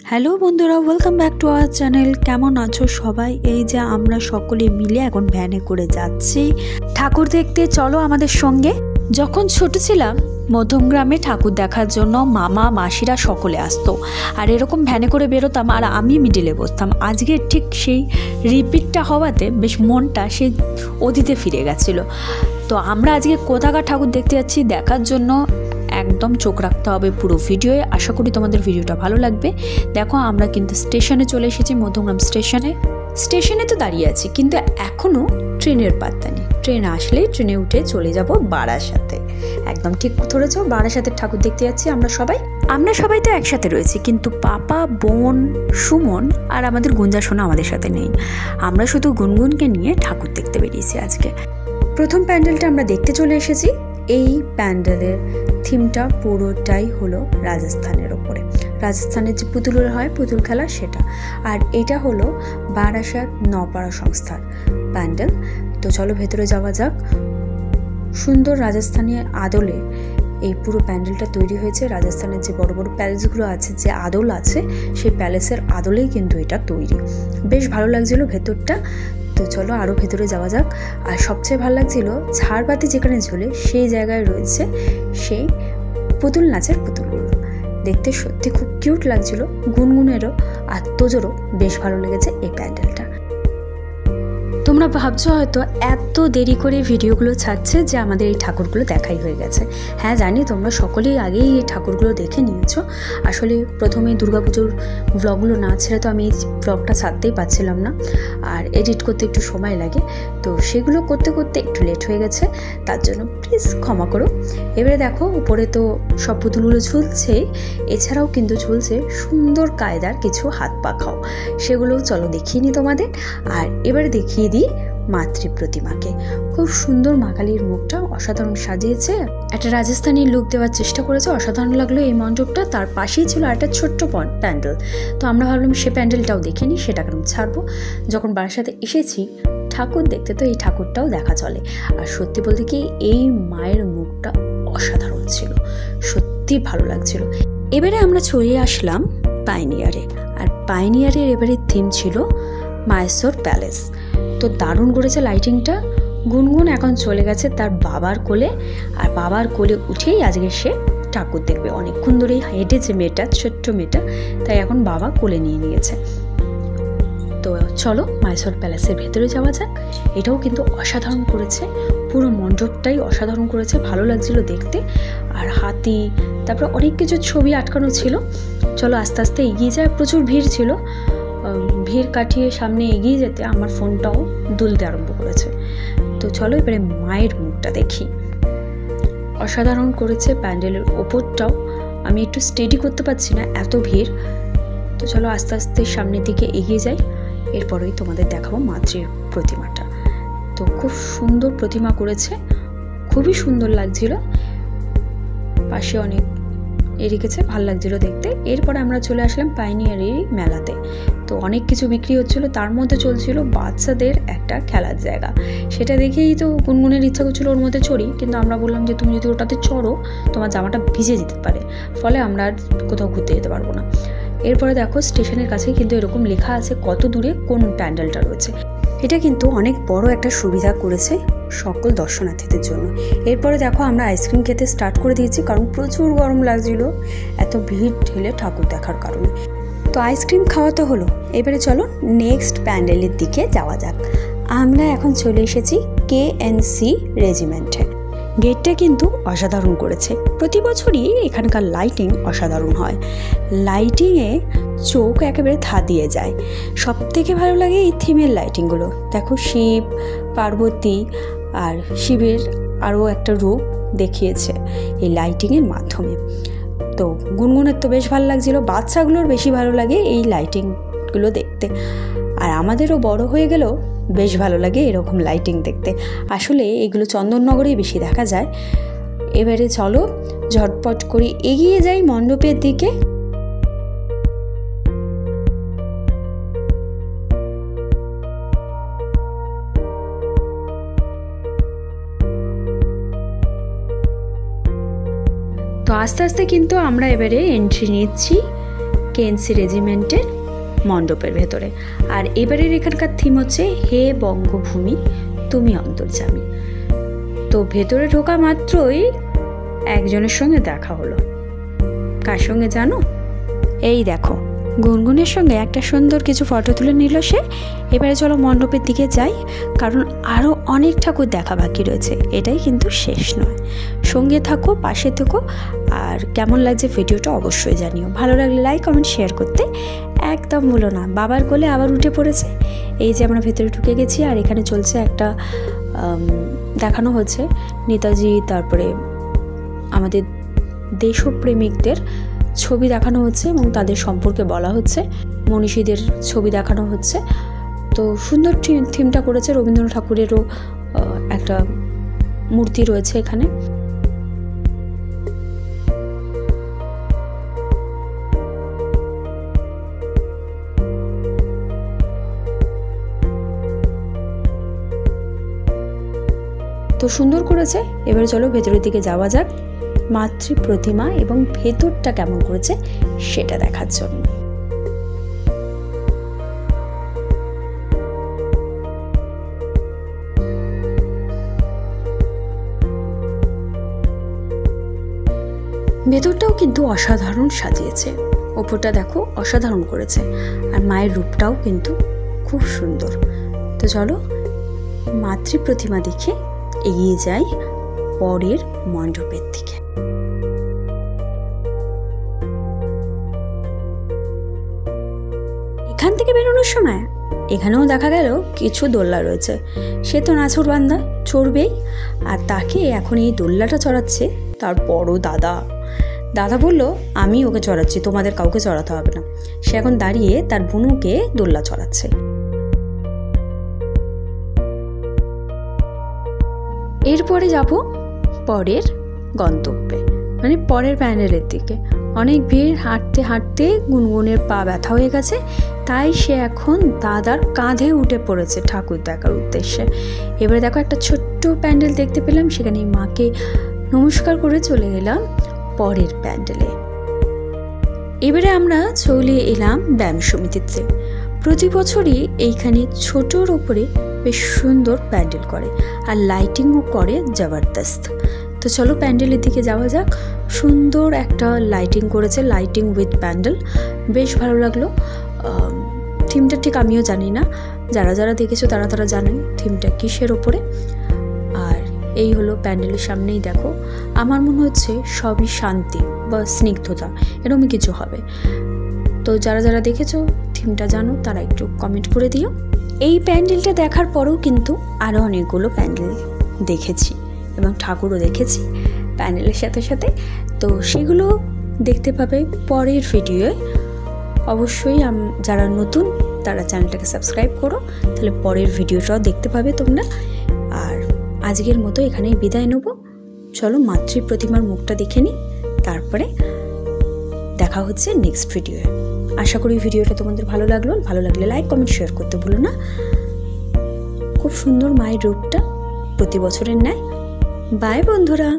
Hello বন্ধুরা, welcome back to our channel. কেমন আছো সবাই? এই যে আমরা সকলে মিলে এখন ভ্যানে করে যাচ্ছি ঠাকুর দেখতে। চলো আমাদের সঙ্গে। যখন ছোট ছিলাম মধ্যমগ্রামে ঠাকুর দেখার জন্য মামা মাসিরা সকলে আসতো, আর এরকম ভ্যানে করে বেরোতাম আর আমি মিডিলে বসতাম। আজকে ঠিক সেই রিপিটটা হওয়াতে বেশ মনটা সেই অতীতে ফিরে গেছিলো। তো আমরা আজকে কোথাকার ঠাকুর দেখতে যাচ্ছি দেখার জন্য একদম চোখ রাখতে হবে পুরো ভিডিওয়ে। আশা করি তোমাদের ভিডিওটা ভালো লাগবে। দেখো আমরা কিন্তু স্টেশনে চলে এসেছি, মধ্যমগ্রাম স্টেশনে তো দাঁড়িয়ে আছি, কিন্তু এখনও ট্রেনের পাত্তা নেই। ট্রেন আসলেই ট্রেনে উঠে চলে যাব বারাসাতে। একদম ঠিক ধরেছ, বারাসাতের ঠাকুর দেখতে যাচ্ছি আমরা সবাই তো একসাথে রয়েছি, কিন্তু পাপা, বোন, সুমন আর আমাদের গুঞ্জা সোনা আমাদের সাথে নেই। আমরা শুধু গুনগুনকে নিয়ে ঠাকুর দেখতে বেরিয়েছি আজকে। প্রথম প্যান্ডেলটা আমরা দেখতে চলে এসেছি। এই প্যান্ডেলের থিমটা পুরোটাই হলো রাজস্থানের ওপরে। রাজস্থানের যে পুতুল হয়, পুতুল খেলা, সেটা। আর এটা হলো বারাসাত নপাড়া সংস্থার প্যান্ডেল। তো চলো ভেতরে যাওয়া যাক। সুন্দর রাজস্থানের আদলে এই পুরো প্যান্ডেলটা তৈরি হয়েছে। রাজস্থানের যে বড় বড় প্যালেসগুলো আছে, যে আদল আছে, সেই প্যালেসের আদলেই কিন্তু এটা তৈরি। বেশ ভালো লাগছিল ভেতরটা। তো চলো আরও ভেতরে যাওয়া যাক। আর সবচেয়ে ভালো লাগছিল ঝাড়বাতি যেখানে ঝোলে সেই জায়গায় রয়েছে সেই পুতুল নাচের পুতুলগুলো। দেখতে সত্যি খুব কিউট লাগছিল। গুনগুনেরও আর তোজোরও বেশ ভালো লেগেছে এই প্যান্ডেলটা। তোমরা ভাবছো হয়তো এত দেরি করে ভিডিওগুলো ছাড়ছে যে আমাদের এই ঠাকুরগুলো দেখাই হয়ে গেছে। হ্যাঁ জানি, তোমরা সকলেই আগেই এই ঠাকুরগুলো দেখে নিয়েছো। আসলে প্রথমে দুর্গাপুজোর ব্লগগুলো না ছেড়ে তো আমি এই ব্লগটা ছাড়তেই পারছিলাম না, আর এডিট করতে একটু সময় লাগে। তো সেগুলো করতে করতে একটু লেট হয়ে গেছে, তার জন্য প্লিজ ক্ষমা করো। এবারে দেখো উপরে তো সব পুতুলগুলো ঝুলছেই, এছাড়াও কিন্তু ঝুলছে সুন্দর কায়দার কিছু হাত পাখাও। সেগুলোও চলো দেখিয়ে নিই তোমাদের। আর এবারে দেখিয়ে দিই মাতৃ প্রতিমাকে। খুব সুন্দর মা কালীর মুখটা অসাধারণ সাজিয়েছে, একটা রাজস্থানী লুক দেওয়ার চেষ্টা করেছে। অসাধারণ লাগলো এই মণ্ডপটা। তার পাশেই ছিল একটা ছোট্ট প্যান্ডেল। তো আমরা ভাবলাম সে প্যান্ডেলটাও দেখে নিই, সেটা কেন ছাড়বো। যখন বারাসাতে এসেছি ঠাকুর দেখতে, তো এই ঠাকুরটাও দেখা চলে। আর সত্যি বলতে কি, এই মায়ের মুখটা অসাধারণ ছিল, সত্যি ভালো লাগছিল। এবারে আমরা চলে আসলাম পাইনিয়ারে। আর পাইনিয়ারের এবারে থিম ছিল মাইসোর প্যালেস। তো দারুণ করেছে লাইটিংটা। গুনগুন এখন চলে গেছে তার বাবার কোলে, আর বাবার কোলে উঠেই আজকে সে ঠাকুর দেখবে। অনেকক্ষণ ধরেই হেঁটেছে মেয়েটা, ছোট্ট মেয়েটা, তাই এখন বাবা কোলে নিয়ে নিয়েছে। তো চলো মাইসোর প্যালেসের ভেতরে যাওয়া যাক। এটাও কিন্তু অসাধারণ করেছে, পুরো মণ্ডপটাই অসাধারণ করেছে, ভালো লাগছিল দেখতে। আর হাতি, তারপরে অনেক কিছু ছবি আটকানো ছিল। চলো আস্তে আস্তে এগিয়ে যায়। প্রচুর ভিড় ছিল, ভিড় কাটিয়ে সামনে এগিয়ে যেতে আমার ফোনটাও দুলতে আরম্ভ করেছে। তো চলো এবারে মায়ের মুখটা দেখি। অসাধারণ করেছে প্যান্ডেলের ওপরটাও। আমি একটু স্টেডি করতে পারছি না, এত ভিড়। তো চলো আস্তে আস্তে সামনের দিকে এগিয়ে যাই। এরপরেই তোমাদের দেখাবো মাতৃ প্রতিমাটা। তো খুব সুন্দর প্রতিমা করেছে, খুবই সুন্দর লাগছিল। পাশে অনেক রেখেছে, ভাল লাগছিল দেখতে। এরপরে আমরা চলে আসলাম পাইনিয়ারের মেলাতে। তো অনেক কিছু বিক্রি হচ্ছিল, তার মধ্যে চলছিল বাচ্চাদের একটা খেলার জায়গা। সেটা দেখেই তো গুনগুনের ইচ্ছা করছিল ওর মধ্যে চড়ি, কিন্তু আমরা বললাম যে তুমি যদি ওটাতে চড়ো তোমার জামাটা ভিজে যেতে পারে, ফলে আমরা আর কোথাও ঘুরতে যেতে পারবো না। এরপরে দেখো স্টেশনের কাছে কিন্তু এরকম লেখা আছে কত দূরে কোন প্যান্ডেলটা রয়েছে। এটা কিন্তু অনেক বড় একটা সুবিধা করেছে সকল দর্শনার্থীদের জন্য। এরপরে দেখো আমরা আইসক্রিম খেতে স্টার্ট করে দিয়েছি, কারণ প্রচুর গরম লাগছিল এত ভিড় ঠেলে ঠাকুর দেখার কারণে। তো আইসক্রিম খাওয়া তো হলো, এবারে চলো নেক্সট প্যান্ডেলের দিকে যাওয়া যাক। আমরা এখন চলে এসেছি KNC রেজিমেন্টে। গেটটা কিন্তু অসাধারণ করেছে। প্রতি বছরই এখানকার লাইটিং অসাধারণ হয়, লাইটিংয়ে চোখ একেবারে ধাঁধিয়ে যায়। সব থেকে ভালো লাগে এই থিমের লাইটিংগুলো। দেখো শিব, পার্বতী আর শিবের আরও একটা রূপ দেখিয়েছে এই লাইটিংয়ের মাধ্যমে। তো গুনগুনের তো বেশ ভালো লাগছিল, বাচ্চাগুলোর বেশি ভালো লাগে এই লাইটিংগুলো দেখতে। আর আমাদেরও বড় হয়ে গেলেও বেশ ভালো লাগে এরকম লাইটিং দেখতে। আসলে এগুলো চন্দননগরেই বেশি দেখা যায়। এবারে চলো ঝটপট করে এগিয়ে যাই মণ্ডপের দিকে। তো আস্তে আস্তে কিন্তু আমরা এবারে এন্ট্রি নিচ্ছি কেএনসি রেজিমেন্টের মণ্ডপের ভেতরে। আর এবারের এখানকার থিম হচ্ছে হে বঙ্গভূমি তুমি অন্তর্যামী। তো ভেতরে ঢোকা মাত্রই একজনের সঙ্গে দেখা হলো। কার সঙ্গে জানো? এই দেখো, গুনগুনের সঙ্গে একটা সুন্দর কিছু ফটো তুলে নিল সে। এবারে চলো মণ্ডপের দিকে যাই, কারণ আরও অনেক ঠাকুর দেখা বাকি রয়েছে, এটাই কিন্তু শেষ নয়। সঙ্গে থাকো, পাশে থেকো, আর কেমন লাগছে ভিডিওটা অবশ্যই জানিও। ভালো লাগলে লাইক কমেন্ট শেয়ার করতে একদম ভুলো না। বাবার কোলে আবার উঠে পড়েছে। এই যে আমরা ভেতরে ঢুকে গেছি, আর এখানে চলছে একটা দেখানো হচ্ছে নেতাজি, তারপরে আমাদের দেশপ্রেমিকদের ছবি দেখানো হচ্ছে এবং তাদের সম্পর্কে বলা হচ্ছে, মনীষীদের ছবি দেখানো হচ্ছে। তো সুন্দর থিমটা করেছে। রবীন্দ্রনাথ ঠাকুরেরও একটা মূর্তি রয়েছে এখানে। তো সুন্দর করেছে। এবারে চলো ভেতরের দিকে যাওয়া যাক, মাতৃ প্রতিমা এবং ভেতরটা কেমন করেছে সেটা দেখার জন্য। ভেতরটাও কিন্তু অসাধারণ সাজিয়েছে। ওপরটা দেখো অসাধারণ করেছে, আর মায়ের রূপটাও কিন্তু খুব সুন্দর। তো চলো মাতৃ প্রতিমা দেখে এগিয়ে যাই পরের মণ্ডপের দিকে। এখান থেকে বেরোনোর সময় এখানেও দেখা গেল কিছু দোলনা রয়েছে। সে তো নাছর বান্দা, চড়বেই। আর তাকে এখন এই দোলনাটা চড়াচ্ছে তার বড় দাদা। দাদা বলল, আমি ওকে চড়াচ্ছি, তোমাদের কাউকে চড়াতে হবে না। সে এখন দাঁড়িয়ে তার বুনুকে দোলনা চড়াচ্ছে। এরপরে যাব পরের গন্তব্যে, মানে পরের প্যান্ডেলের দিকে। অনেক ভিড়, হাঁটতে হাঁটতে গুনগুনের পা ব্যথা হয়ে গেছে, তাই সে এখন দাদার কাঁধে উঠে পড়েছে ঠাকুর দেখার উদ্দেশ্যে। এবারে দেখো একটা ছোট্ট প্যান্ডেল দেখতে পেলাম, সেখানে মাকে নমস্কার করে চলে গেলাম পরের প্যান্ডেলে। এবারে আমরা চলে এলাম ব্যায়াম সমিতিতে। প্রতি বছরই এইখানে ছোটোর ওপরে বেশ সুন্দর প্যান্ডেল করে, আর লাইটিংও করে জবরদস্ত। তো চলো প্যান্ডেলের দিকে যাওয়া যাক। সুন্দর একটা লাইটিং করেছে, লাইটিং উইথ প্যান্ডেল, বেশ ভালো লাগলো। থিমটা ঠিক আমিও জানি না, যারা যারা দেখেছো তারা তারা জানেন থিমটা কিসের ওপরে। আর এই হলো প্যান্ডেলের সামনেই দেখো, আমার মনে হচ্ছে সবই শান্তি বা স্নিগ্ধতা এরকমই কিছু হবে। তো যারা যারা দেখেছো থিমটা জানো তারা একটু কমেন্ট করে দিও। এই প্যান্ডেলটা দেখার পরেও কিন্তু আরও অনেকগুলো প্যান্ডেল দেখেছি এবং ঠাকুরও দেখেছি প্যান্ডেলের সাথে সাথে। তো সেগুলো দেখতে পাবে পরের ভিডিওয়ে। অবশ্যই যারা নতুন তারা চ্যানেলটাকে সাবস্ক্রাইব করো, তাহলে পরের ভিডিওটাও দেখতে পাবে তোমরা। আর আজকের মতো এখানেই বিদায় নেব। চলো মাতৃ প্রতিমার মুখটা দেখে নিই, তারপরে দেখা হচ্ছে নেক্সট ভিডিওয়ে। আশা করি ভিডিওটা তোমাদের ভালো লাগলো। ভালো লাগলে লাইক কমেন্ট শেয়ার করতে ভুলো না। খুব সুন্দর মায়ের রূপটা প্রতি বছরের ন্যায়। বাই বন্ধুরা।